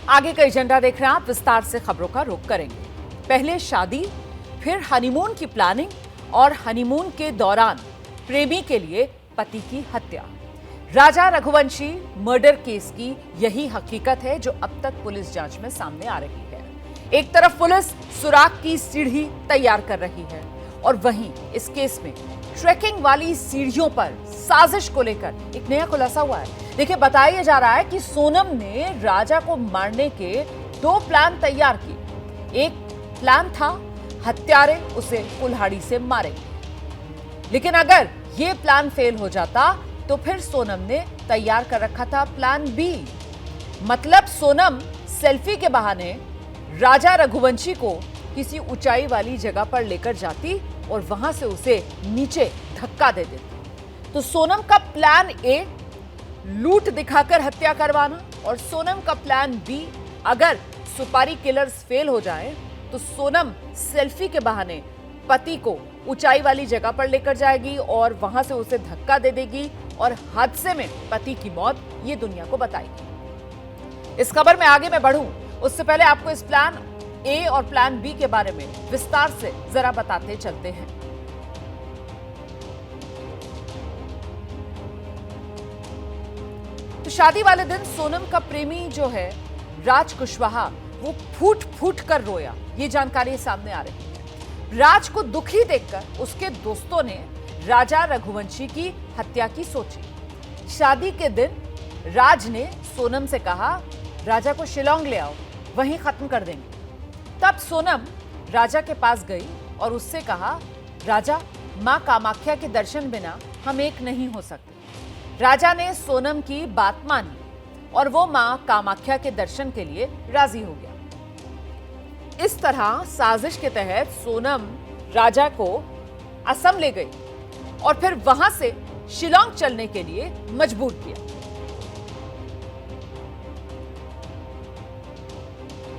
आगे का एजेंडा देख रहे हैं आप, विस्तार से खबरों का रुख करेंगे। पहले शादी, फिर हनीमून की प्लानिंग और हनीमून के दौरान प्रेमी के लिए पति की हत्या। राजा रघुवंशी मर्डर केस की यही हकीकत है जो अब तक पुलिस जांच में सामने आ रही है। एक तरफ पुलिस सुराग की सीढ़ी तैयार कर रही है और वहीं इस केस में ट्रैकिंग वाली सीढ़ियों पर साजिश को लेकर एक नया खुलासा हुआ है। देखिए, बताया जा रहा है कि सोनम ने राजा को मारने के 2 प्लान तैयार किए। एक प्लान था हत्यारे उसे कुल्हाड़ी से मारेंगे, लेकिन अगर यह प्लान फेल हो जाता तो फिर सोनम ने तैयार कर रखा था प्लान बी। मतलब सोनम सेल्फी के बहाने राजा रघुवंशी को किसी ऊंचाई वाली जगह पर लेकर जाती और वहां से उसे नीचे धक्का दे देती। तो सोनम का प्लान ए लूट दिखाकर हत्या करवाना और सोनम का प्लान बी, अगर सुपारी किलर्स फेल हो जाएं तो सोनम सेल्फी के बहाने पति को ऊंचाई वाली जगह पर लेकर जाएगी और वहां से उसे धक्का दे देगी और हादसे में पति की मौत ये दुनिया को बताएगी। इस खबर में आगे मैं बढ़ूं उससे पहले आपको इस प्लान ए और प्लान बी के बारे में विस्तार से जरा बताते चलते हैं। तो शादी वाले दिन सोनम का प्रेमी जो है राज कुशवाहा, वो फूट फूट कर रोया, ये जानकारी सामने आ रही है। राज को दुखी देखकर उसके दोस्तों ने राजा रघुवंशी की हत्या की सोची। शादी के दिन राज ने सोनम से कहा, राजा को शिलोंग ले आओ, वहीं खत्म कर देंगे। तब सोनम राजा के पास गई और उससे कहा, राजा, मां कामाख्या के दर्शन बिना हम एक नहीं हो सकते। राजा ने सोनम की बात मानी और वो मां कामाख्या के दर्शन के लिए राजी हो गया। इस तरह साजिश के तहत सोनम राजा को असम ले गई और फिर वहां से शिलोंग चलने के लिए मजबूर किया।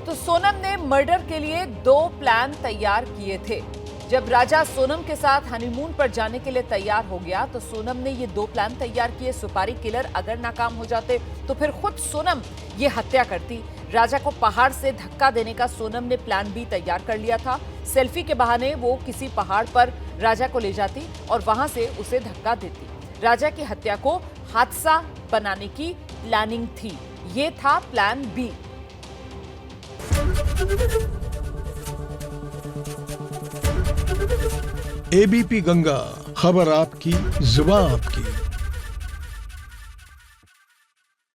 तो सोनम ने मर्डर के लिए 2 प्लान तैयार किए थे। जब राजा सोनम के साथ हनीमून पर जाने के लिए तैयार हो गया तो सोनम ने ये 2 प्लान तैयार किए। सुपारी किलर अगर नाकाम हो जाते तो फिर खुद सोनम ये हत्या करती। राजा को पहाड़ से धक्का देने का सोनम ने प्लान बी तैयार कर लिया था। सेल्फी के बहाने वो किसी पहाड़ पर राजा को ले जाती और वहां से उसे धक्का देती। राजा की हत्या को हादसा बनाने की प्लानिंग थी। ये था प्लान बी। एबीपी गंगा, खबर आपकी, जुबान आपकी।